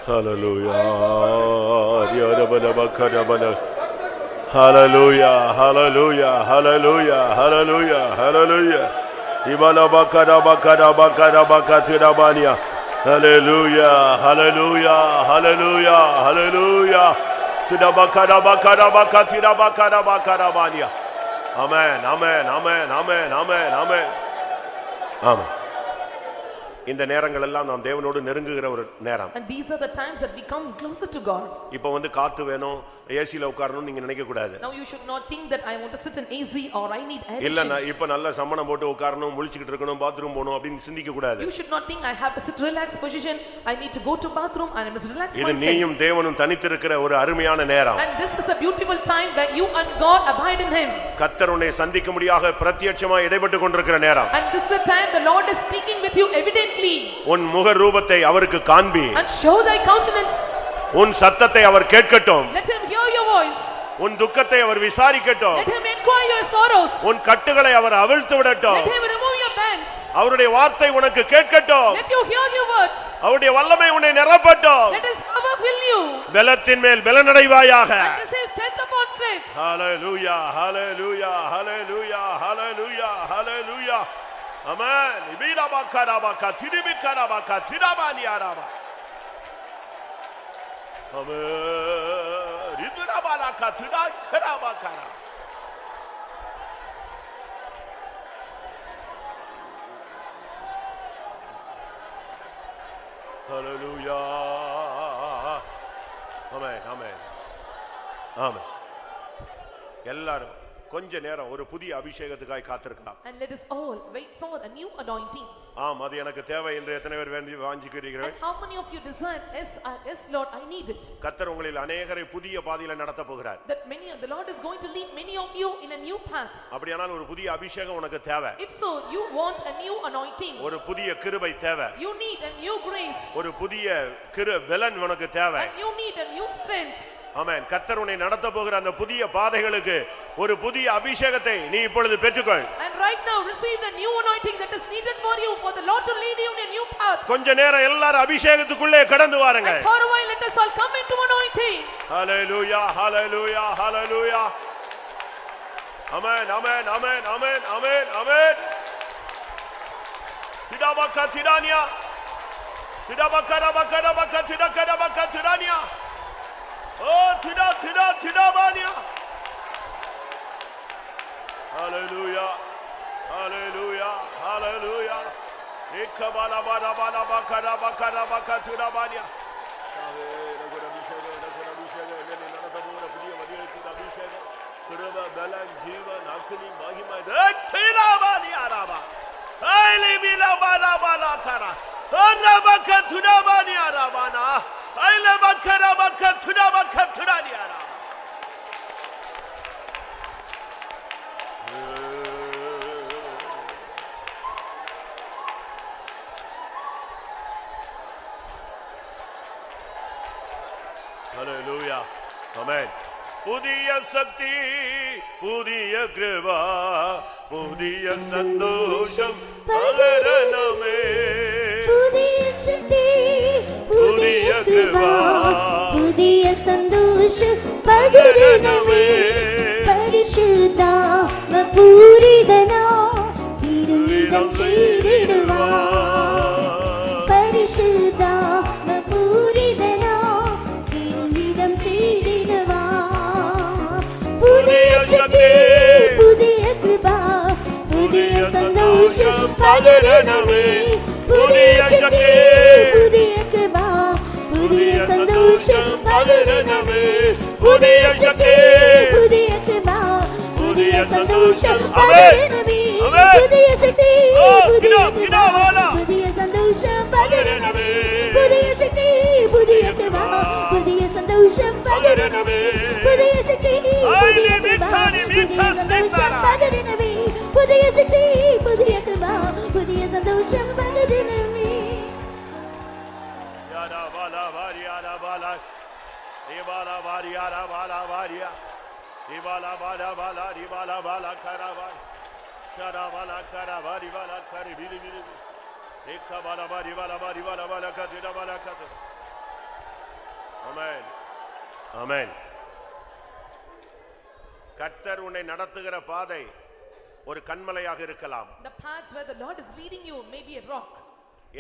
Hallelujah. Hallelujah. Hallelujah. Hallelujah. Hallelujah. Hallelujah. Ibala bakara bakara bakara bakatira bania. Hallelujah. Hallelujah. Hallelujah. Hallelujah. Tida bakara bakara bakatira bakara bakara bania. Amen. Amen. Amen. Amen. Amen. Amen. Amen. இந்த நேரங்கள் எல்லாம் நாம் தேவனோடு நெருங்குகிற ஒரு நேரம். And these are the times that we come closer to God. இப்போ வந்து காத்து வேணும், ஏசில உட்காரணும் நீங்க நினைக்க கூடாது. Now you should not think that I want to sit in AC or I need air. இல்ல இப்ப நல்ல சம்மணம் போட்டு உட்காரணும், முழிச்சிட்டு இருக்கணும், பாத்ரூம் போணும் அப்படினு சிந்திக்க கூடாது. You should not think I have to sit relaxed position, I need to go to bathroom and I must relax myself. இது நீயும் தேவனும் தனித்திருக்கிற ஒரு அருமையான நேரம். And this is a beautiful time where you and God abide in him. கர்த்தர் உன்னை சந்திக்க முடியாக பிரத்யட்சமாய் இடைப்பட்டு கொண்டிருக்கிற நேரம். And this is the time the Lord is speaking with you evidently. உன் முக ரூபத்தை அவருக்கு காண்பி. And show thy countenance. உன் சத்தத்தை அவர் கேட்கட்டும். Let him hear your voice. உன் துக்கத்தை அவர் விசாரிக்கட்டும். Let him inquire your sorrows. உன் கட்டுகளை அவர் அவிழ்த்து விடட்டும். Let him remove your bands. அவருடைய வார்த்தை உனக்கு கேட்கட்டும். Let you hear your words. அவருடைய வல்லமை உன்னை நிரப்பட்டும். Let his power fill you. பலத்தின் மேல் பலனடைவாயாக. And receive strength upon strength. Hallelujah. Hallelujah. Hallelujah. Hallelujah. Hallelujah. Amen. Ibila bakara baka tidibikara baka tidabani araba. Amen. Idura balaka tidakara bakara. Hallelujah. Amen. Amen. Amen. எல்லாரும் கொஞ்ச நேரம் ஒரு புதிய அபிஷேகத்துக்காய் காத்திருக்கலாம். And let us all wait for a new anointing. ஆம், அது எனக்கு தேவை என்று எத்தனை பேர் வாஞ்சிக்கிறீர்கள்? And how many of you desire, yes Lord, I need it. கர்த்தர் உங்களில் அநேகரை புதிய பாதையில நடத்த போகிறார். That the Lord is going to lead many of you in a new path. அப்படியானால் ஒரு புதிய அபிஷேகம் உனக்கு தேவை. If so, you want a new anointing. ஒரு புதிய கிருபை தேவை. You need a new grace. ஒரு புதிய பலன் உனக்கு தேவை. And you need a new strength. ஆமென். கர்த்தர் உன்னை நடத்த போகிற அந்த புதிய பாதைகளுக்கு ஒரு புதிய அபிஷேகத்தை நீ இப்பொழுது பெற்றுக்கொள். And right now receive the new anointing that is needed for you, for the Lord to lead you in a new path. கொஞ்ச நேரம் எல்லாரும் அபிஷேகத்துக்குள்ளே கடந்து வாருங்க. And for a while let us all come into anointing. Hallelujah, hallelujah, hallelujah. Amen, amen, amen, amen, amen, amen. Tidabaka tidania. Tidabakara bakara bakara tidakara bakara tidania. Oh, tidabania. Hallelujah, hallelujah, hallelujah. Ikabala bala bala bakara bakara bakara tidabania. Balan Jiva Nakuni Mahima Tilabani Araba Aili Bila Bala Bala Kara Arabaka Tunabani Arabana Ailabakara Baka Tunabaka Tunani Araba. Hallelujah. Amen. புதிய சக்தி புதிய கிருபா புதிய சந்தோஷம் பகரணமே புதிய சக்தி புதிய கிருபா புதிய சந்தோஷம் பகரணமே பரிசுத்தாம பூரிதனா திருவிதம் செய்திடுவா பரிசுத்தாம பூரிதனா திருவிதம் செய்திடுவா புதிய சக்தி புதிய கிருபா புதிய சந்தோஷம் பகரணமே புதிய சக்தி புதிய கிருபா புதிய சந்தோஷம் பகரணமே புதிய சக்தி புதிய கிருபா புதிய சந்தோஷம் பகரணமே புதிய சக்தி புதிய கிருபா புதிய சந்தோஷம் பகரணமே புதிய சக்தி புதிய கிருபா புதிய சந்தோஷம் பகரணமே புதிய சக்தி புதிய கிருபா புதிய சந்தோஷம் பகரணமே புதிய சக்தி புதிய கிருபா புதிய சந்தோஷம் பகரணமே. யாரா பாலா வாரியாரா பாலா ரிபாலா வாரியாரா பாலா வாரியா ரிபாலா பாலா பாலா ரிபாலா பாலா கராவா ஷரா பாலா கராவா ரிபாலா கரி விரி விரி ஏக்கா பாலா பாரி பாலா பாரி பாலா பாலா கதிரா பாலா கது. ஆமென் ஆமென். கர்த்தர் உன்னை நடத்துகிற பாதை ஒரு கன்மலையாக இருக்கலாம். The paths where the Lord is leading you may be a rock.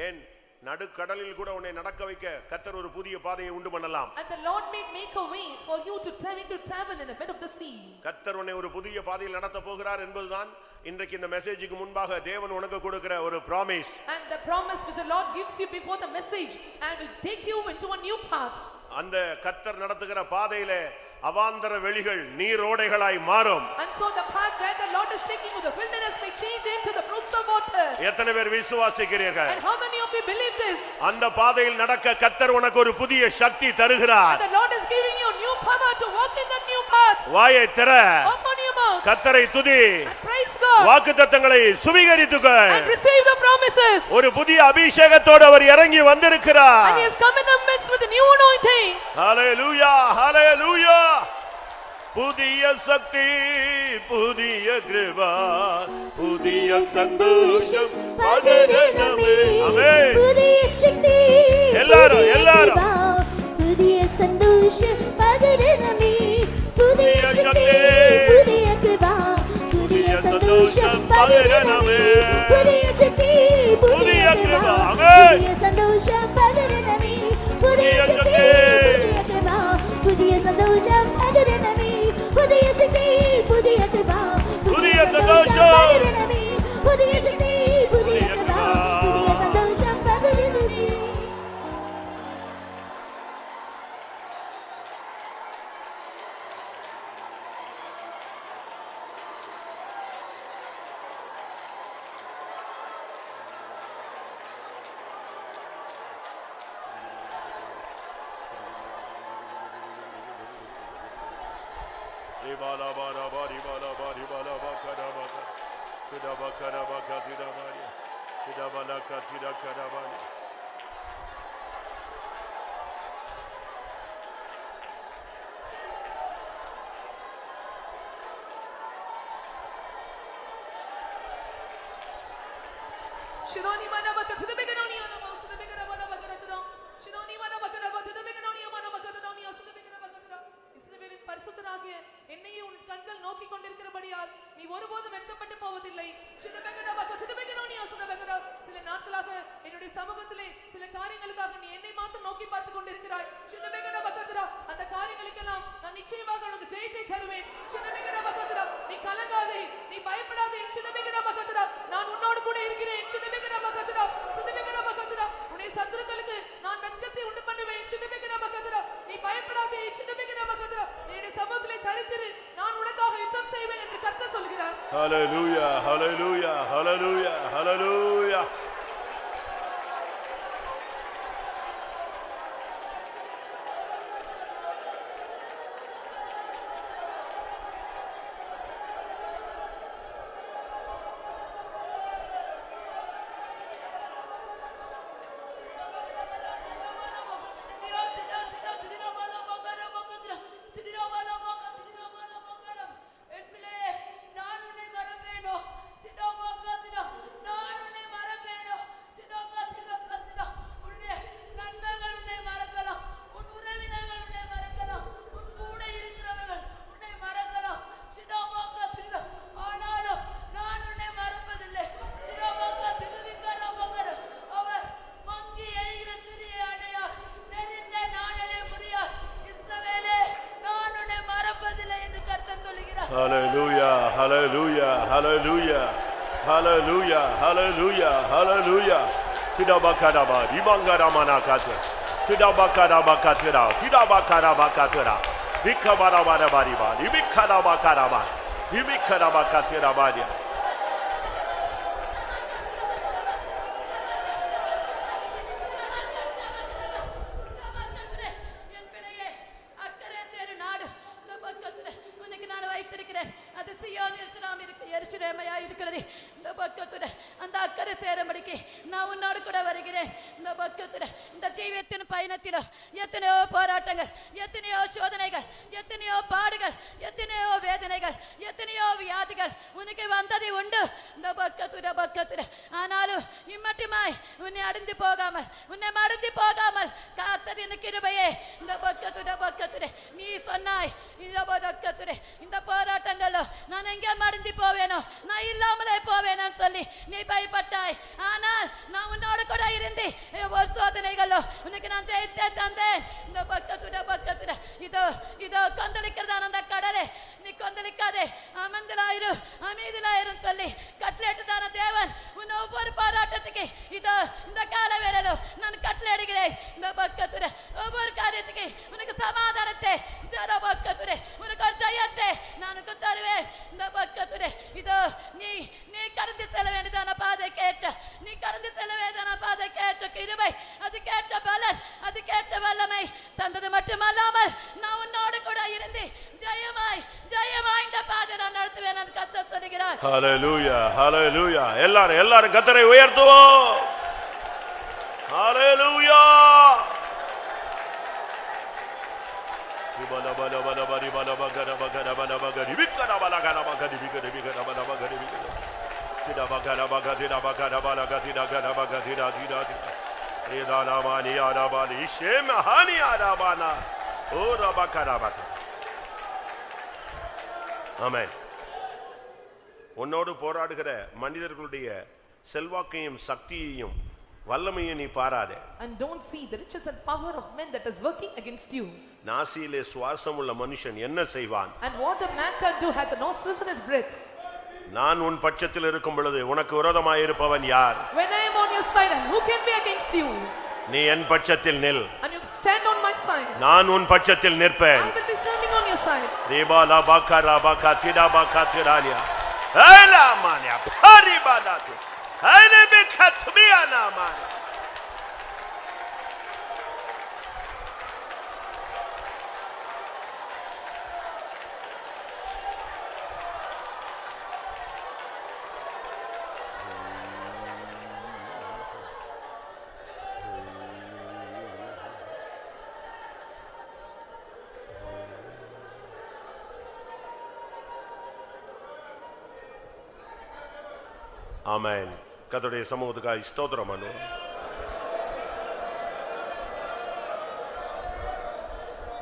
ஏன் நடுக்கடலில் கூட உன்னை நடக்க வைக்க கர்த்தர் ஒரு புதிய பாதையை உண்டு பண்ணலாம். And the Lord may make a way for you to travel in the bed of the sea. கர்த்தர் உன்னை ஒரு புதிய பாதையில் நடத்த போகிறார் என்பதுதான் இன்றைக்கு இந்த மெசேஜுக்கு முன்பாக தேவன் உனக்கு கொடுக்கிற ஒரு promise. And the promise which the Lord gives you before the message and will take you into a new path. அந்த கர்த்தர் நடத்துகிற பாதையிலே அவாந்தர வெளிகள் நீரோடைகளாய் மாறும். And so the path where the Lord is taking you, the wilderness may change into the brooks of water. எத்தனை பேர் விசுவாசிக்கிறீர்கள்? And how many of you believe this? அந்த பாதையில் நடக்க கர்த்தர் உனக்கு ஒரு புதிய சக்தி தருகிறார். And the Lord is giving you new power to walk in that new path. வாயை திற. Open your mouth. கர்த்தரை துதி. And praise God. வாக்குத்தத்தங்களை சுவிகரித்துக்கொள். And receive the promises. ஒரு புதிய அபிஷேகத்தோடு அவர் இறங்கி வந்திருக்கிறார். And he has come in our midst with a new anointing. ஹalleluya ஹalleluya. புதிய சக்தி புதிய கிருபா புதிய சந்தோஷம் பகரணமே. ஆமென். புதிய சக்தி எல்லாரும் புதிய சந்தோஷம் பகரணமே புதிய சக்தி புதிய கிருபா புதிய சந்தோஷம் பகரணமே புதிய சக்தி புதிய கிருபா புதிய சந்தோஷம் பகரணமே புதிய சக்தி புதிய கிருபா புதிய சந்தோஷம் பகரணமே புதிய சக்தி புதிய கிருபா புதிய சந்தோஷம் பகரணமே புதிய சக்தி புதிய கிருபா புதிய சந்தோஷம் பகரணமே. Ribala bara bari bala bari bala bakara baka tida bakara baka tida bari tida bala ka tida kara bari. Shironi mana baka to the beginning of the bigger bala baka to Shironi mana baka to the beginning of the bigger to the bigger baka to பரிசுத்தராகிய என்னையே உன் கண்கள் நோக்கி கொண்டிருக்கிறபடியால் நீ ஒருபோதும் வெட்கப்பட்டு போவதில்லை. சில நாட்களாக என்னுடைய சமூகத்திலே சில காரியங்களுக்காக நீ என்னை மாத்திரம் நோக்கி பார்த்து கொண்டிருக்கிறாய். அந்த காரியங்களுக்கெல்லாம் நான் நிச்சயமாக உனக்கு ஜெயத்தை தருவேன். நீ கலங்காதே, நீ பயப்படாதே. நான் உன்னோடு கூட இருக்கிறேன். உன்னுடைய சத்துருக்களுக்கு நான் வெட்கத்தை உண்டு பண்ணுவேன். நீ பயப்படாதே. என்னுடைய சமூகத்திலே தரித்திரு, நான் உனக்காக யுத்தம் செய்வேன் என்று கர்த்தர் சொல்கிறார். ஹல்லேலூயா, ஹல்லேலூயா, ஹல்லேலூயா, ஹல்லேலூயா. Hallelujah, hallelujah, hallelujah, hallelujah, hallelujah, hallelujah. Tidabakadaba, Dibangadamanakat, Tidabakadabakatira, Tidabakadabakatira, Dikabarabarabariba, Dibikadabakaraba, Dibikadabakatirabadia. அந்த அக்கறை சேரும்படிக்கு நான் உன்னோடு கூட வருகிறேன். இந்த பக்கத்துல இந்த ஜீவியத்தின் பயணத்திலும் எத்தனையோ போராட்டங்கள், எத்தனையோ சோதனைகள், எத்தனையோ பாடுகள், எத்தனையோ வேதனைகள், எத்தனையோ வியாதிகள் உனக்கு வந்தது உண்டு. இந்த பக்கத்துல ஆனாலும் இம்மட்டுமாய் உன்னை அடைந்து போகாமல், உன்னை மறந்து போகாமல் காத்தது இந்த கிருபையே. இந்த பக்கத்துல நீ சொன்னாய், இந்த பக்கத்துல இந்த போராட்டங்களோ நான் எங்கே மறந்து போவேனோ, நான் இல்லாமலே போவேன்னு சொல்லி நீ பயப்பட்டாய். ஆனால் நான் உன்னோடு கூட இருந்து ஒரு சோதனைகளோ உனக்கு நான் ஜெயித்தே தந்தேன். இந்த பக்கத்துல இதோ கொந்தளிக்கிறதான அந்த கடலே, நீ கொந்தளிக்காதே, அமர்ந்தலாயிரு, அமைதியிலாயிரும் சொல்லி கட்டளையிட்டதான தேவன் உன் ஒவ்வொரு போராட்டத்துக்கு இதோ இந்த கால வேளையில நான் கட்டளை இடுகிறேன். இந்த பக்கத்துல ஒவ்வொரு காரியத்துக்கு உனக்கு சமாதானத்தை, ஜர பக்கத்துல உனக்கு ஒரு ஜெயத்தை நான் தருவேன். இந்த பக்கத்துல இதோ நீ கடந்து செல்ல வேண்டியதான பாதை கேட்ட, நீ கடந்து செல்ல வேண்டியதான பாதை கேட்ட கிருபை, அதுக்கேற்ற பலன், அதுக்கேற்ற வல்லமை தந்தது மட்டுமல்லாமல் நான் உன்னோடு கூட இருந்து ஜெயமாய் இந்த பாதை நான் நடத்துவேன் என்று கர்த்தர் சொல்கிறார். ஹல்லேலூயா, ஹல்லேலூயா. எல்லாரும் கர்த்தரை உயர்த்துவோம். ஹல்லேலூயா. ஆமென். உன்னோடு போராடுகிற மனிதர்களுடைய செல்வாக்கையும் சக்தியையும் வல்லமையும் நீ பாராதே. And don't see the riches and power of men that is working against you. நாசியிலே சுவாசமுள்ள மனுஷன் என்ன செய்வான்? And what a man can do has a nostrils in his breath. நான் உன் பட்சத்தில் இருக்கும் பொழுது உனக்கு விரோதமாய் இருப்பவன் யார்? When I am on your side, and who can be against you? நீ என் பட்சத்தில் நில். And you stand on my side. நான் உன் பட்சத்தில் நிற்பேன். I will be standing on your side. ரிபாலா Baqarah பக்கதிடா பக்கதிரானியா. Ela mania பரிபாடாது. ஐனே பக்கத்மியானா மான். ஆமென். கர்த்தருடைய சமூகத்துக்காக ஸ்தோத்திரம் பண்ணுவோம்.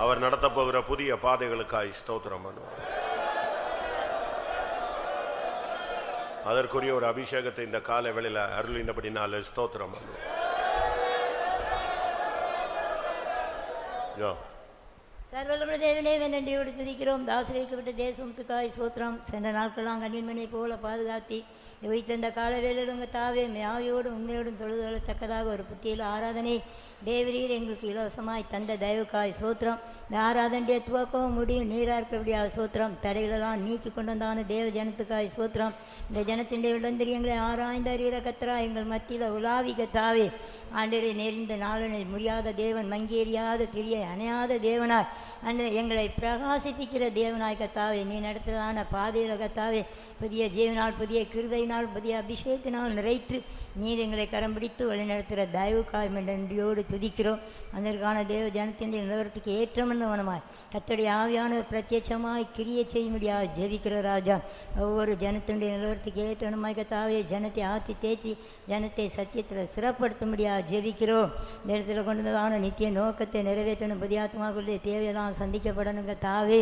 அவர் நடத்த போகிற புதிய பாதைகளுக்காய் ஸ்தோத்திரம் பண்ணுவோம். அதற்குரிய ஒரு அபிஷேகத்தை இந்த காலை வேளையில அருளினபடினால ஸ்தோத்திரம் பண்ணுவோம். சர்வலமுள்ள தேவனே, நன்றியோடு துதிக்கிறோம். தாசரிக்கப்பட்ட தேசத்துக்காய் ஸ்தோத்திரம். சென்ற நாட்கள்லாம் கண்ணின்மனை போல பாதுகாத்தி வைத்த கால வேளையில் உங்கள் தாவே ஆவியோடும் உண்மையோடும் தொழுதொழத்தக்கதாக ஒரு புத்தியில் ஆராதனை தேவரீர் எங்களுக்கு இலவசமாய் தந்த தயவுக்காய் ஸ்தோத்திரம். இந்த ஆராதனுடைய துவக்கவும் முடியும் நீராக இருக்கிறபடியாக ஸ்தோத்திரம். தடைகளெல்லாம் நீக்கி கொண்டு வந்தான தேவ ஜனத்துக்காய் ஸ்தோத்திரம். இந்த ஜனத்தினுடைய விளந்திரியங்களை ஆராய்ந்த அறிகிற கத்தரா எங்கள் மத்தியில் உலாவிக தாவே ஆண்டரை நெறிந்த நாளனை முடியாத தேவன், மங்கேறியாத திரியை அணையாத தேவனாய் அன்று எங்களை பிரகாசிப்பிக்கிற தேவனாய் கத்தாவே, நீ நடத்துவதான பாதையில் கத்தாவே புதிய ஜீவனால், புதிய கிருபையினால், புதிய அபிஷேகத்தினால் நிறைத்து நீர் எங்களை கரம் பிடித்து வழிநடத்துகிற தயவுக்காய் நன்றியோடு துதிக்கிறோம். அதற்கான தேவ ஜனத்தின் நிலவரத்துக்கு ஏற்றமன்னவனமாய் கர்த்தருடைய ஆவியானவர் பிரத்யட்சமாய் கிரியை செய்ய முடியாது ஜெபிக்கிற ராஜா. ஒவ்வொரு ஜனத்தினுடைய நிலவரத்துக்கு ஏற்றமாய் கத்தாவே ஜனத்தை ஆற்றி தேய்ச்சி ஜனத்தை சத்தியத்தில் சிறப்படுத்த முடியாது ஜெபிக்கிறோம். இந்த இடத்துல கொண்டதான நித்திய நோக்கத்தை நிறைவேற்றணும். புதிய ஆத்மாக்களுடைய தேவையெல்லாம் சந்திக்கப்படணுங்க தாவே.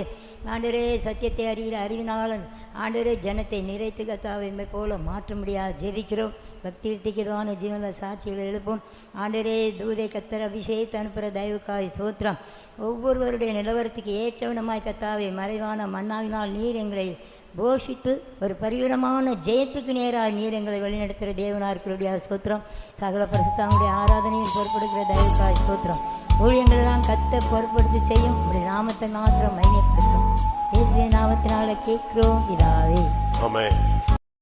ஆண்டரே சத்தியத்தை அறிகிற அறிவினாளன் ஆண்டரே ஜனத்தை நிறைத்து கத்தாவை போல மாற்ற முடியாது ஜெபிக்கிறோம். பக்தி வித்திக்கிறதான ஜீவனில் சாட்சிகள் எழுப்பும். ஆண்டரே தூதை கத்தர் அபிஷேகத்தை அனுப்புகிற தயவுக்காய் ஸ்தோத்திரம். ஒவ்வொருவருடைய நிலவரத்துக்கு ஏற்றவனமாய் கத்தாவை மறைவான மன்னாவினால் நீர் எங்களை போஷித்து ஒரு பரிவீரமான ஜெயத்துக்கு நேராக நீர் எங்களை வழிநடத்துகிற தேவனார்களுடைய ஸ்தோத்திரம். சகல பரிசுத்தங்களுடைய ஆராதனையில் பொறுப்படுகிற தயவுக்காய் ஸ்தோத்திரம். ஊழியங்களெல்லாம் கத்த பொறுப்படுத்தி செய்யும் உடைய நாமத்தை மாத்திரம் மையப்படுத்தும். இயேசுவின் நாமத்தினால கேட்கிறோம் பிதாவே. ஆமென்.